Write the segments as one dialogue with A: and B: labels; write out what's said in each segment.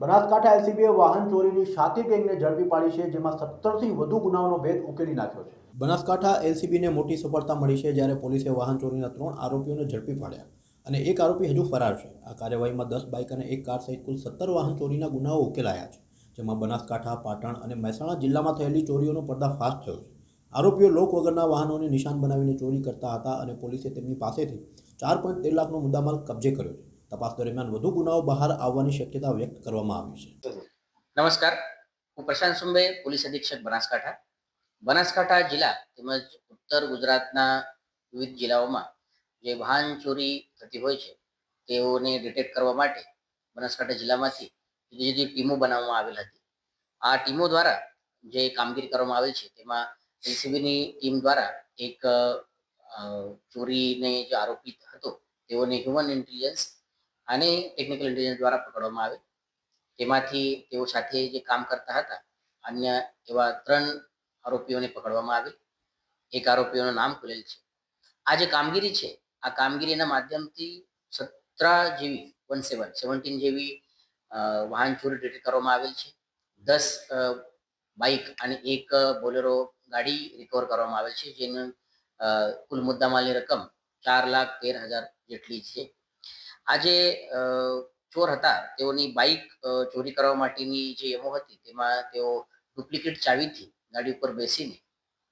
A: બનાસકાંઠા એલસીબીએ વાહન ચોરીની સાતી ગેંગને ઝડપી પાડી છે, જેમાં 17થી વધુ ગુનાઓનો ભેદ ઉકેલી નાખ્યો છે. બનાસકાંઠા એલસીબીને મોટી સફળતા મળી છે, જ્યારે પોલીસે વાહન ચોરીના 3 આરોપીઓને ઝડપી પાડ્યા અને એક આરોપી હજુ ફરાર છે. આ કાર્યવાહીમાં 10 બાઇક અને એક કાર સહિત કુલ 17 વાહન ચોરીના ગુનાઓ ઉકેલાયા છે, જેમાં બનાસકાંઠા, પાટણ અને મહેસાણા જિલ્લામાં થયેલી ચોરીઓનો પર્દાફાશ થયો છે. આરોપીઓ લોક વગરના વાહનોને નિશાન બનાવીને ચોરી કરતા હતા અને પોલીસે તેમની પાસેથી 4.13 લાખનો મુદ્દામાલ કબજે કર્યો છે. તપાસ દરમિયાન વધુ ગુનાઓ બહાર આવવાની શક્યતા વ્યક્ત કરવામાં આવી છે.
B: નમસ્કાર, હું પ્રશાંત સુંબે, પોલીસ અધિક્ષક બનાસકાંઠા જિલ્લા તેમજ ઉત્તર ગુજરાતના વિવિધ જિલ્લાઓમાં જે વાહન ચોરી થતી હોય છે તેઓને ડિટેક્ટ કરવા માટે બનાસકાંઠા જિલ્લામાંથી જુદી જુદી ટીમો બનાવવામાં આવેલ હતી. આ ટીમો દ્વારા જે કામગીરી કરવામાં આવેલ છે તેમાં એલસીબીની ટીમ દ્વારા એક ચોરીને જે આરોપી હતો તેઓને હ્યુમન ઇન્ટેલિજન્સ અને ટેકનિકલ ઇન્ટેલિજન્સ દ્વારા પકડવામાં આવે. તેમાંથી તેઓ સાથે જે કામ કરતા હતા અન્ય એવા 3 આરોપીઓને પકડવામાં આવે. એક આરોપીઓનું નામ ખુલેલ છે. આ જે કામગીરી છે આ કામગીરીના માધ્યમથી 17 જેવી વાહન ચોરી ડિટેક્ટ કરવામાં આવેલ છે. 10 બાઇક અને એક બોલેરો ગાડી રિકવર કરવામાં આવેલ છે, જેનું કુલ મુદ્દામાલની રકમ 4,13,000 જેટલી છે. આજે ચોર હતા તેઓની બાઇક ચોરી કરવા માટેની જે એમો હતી તેમાં તેઓ ડુપ્લિકેટ ચાવીથી ગાડી ઉપર બેસીને,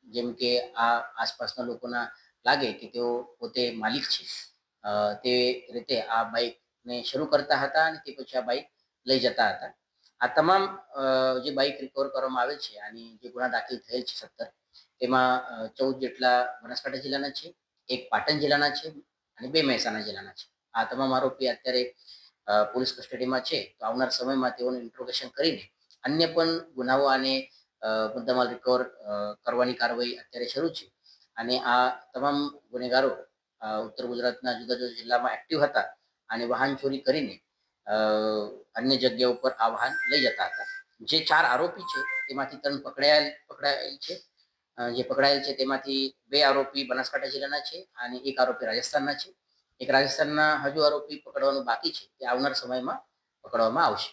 B: જેમ કે આ આસપાસના લોકોના લાગે કે તેઓ પોતે માલિક છે તે રીતે આ બાઇકને શરૂ કરતા હતા અને તે પછી આ બાઇક લઈ જતા હતા. આ તમામ જે બાઇક રિકવર કરવામાં આવે છે અને જે ગુના દાખલ થયેલ છે 17, તેમાં 14 જેટલા બનાસકાંઠા જિલ્લાના છે, એક પાટણ જિલ્લાના છે અને 2 મહેસાણા જિલ્લાના છે. આ તમામ આરોપી અત્યારે પોલીસ કસ્ટડીમાં છે. તો આવનાર સમયમાં તેઓનું ઇન્ટ્રોગેશન કરીને અન્ય પણ ગુનાઓ અને મુદ્દામાલ રિકવર કરવાની કાર્યવાહી અત્યારે શરૂ છે. અને આ તમામ ગુનેગારો ઉત્તર ગુજરાતના જુદા જુદા જિલ્લામાં એક્ટિવ હતા અને વાહન ચોરી કરીને અન્ય જગ્યા ઉપર આ વાહન લઈ જતા હતા. જે 4 આરોપી છે તેમાંથી 3 પકડાયેલ છે. જે પકડાયેલ છે તેમાંથી 2 આરોપી બનાસકાંઠા જિલ્લાના છે અને એક આરોપી રાજસ્થાનના છે. એક રાજસ્થાનના હજુ આરોપી પકડવાનું બાકી છે, તે આવનાર સમયમાં પકડવામાં આવશે.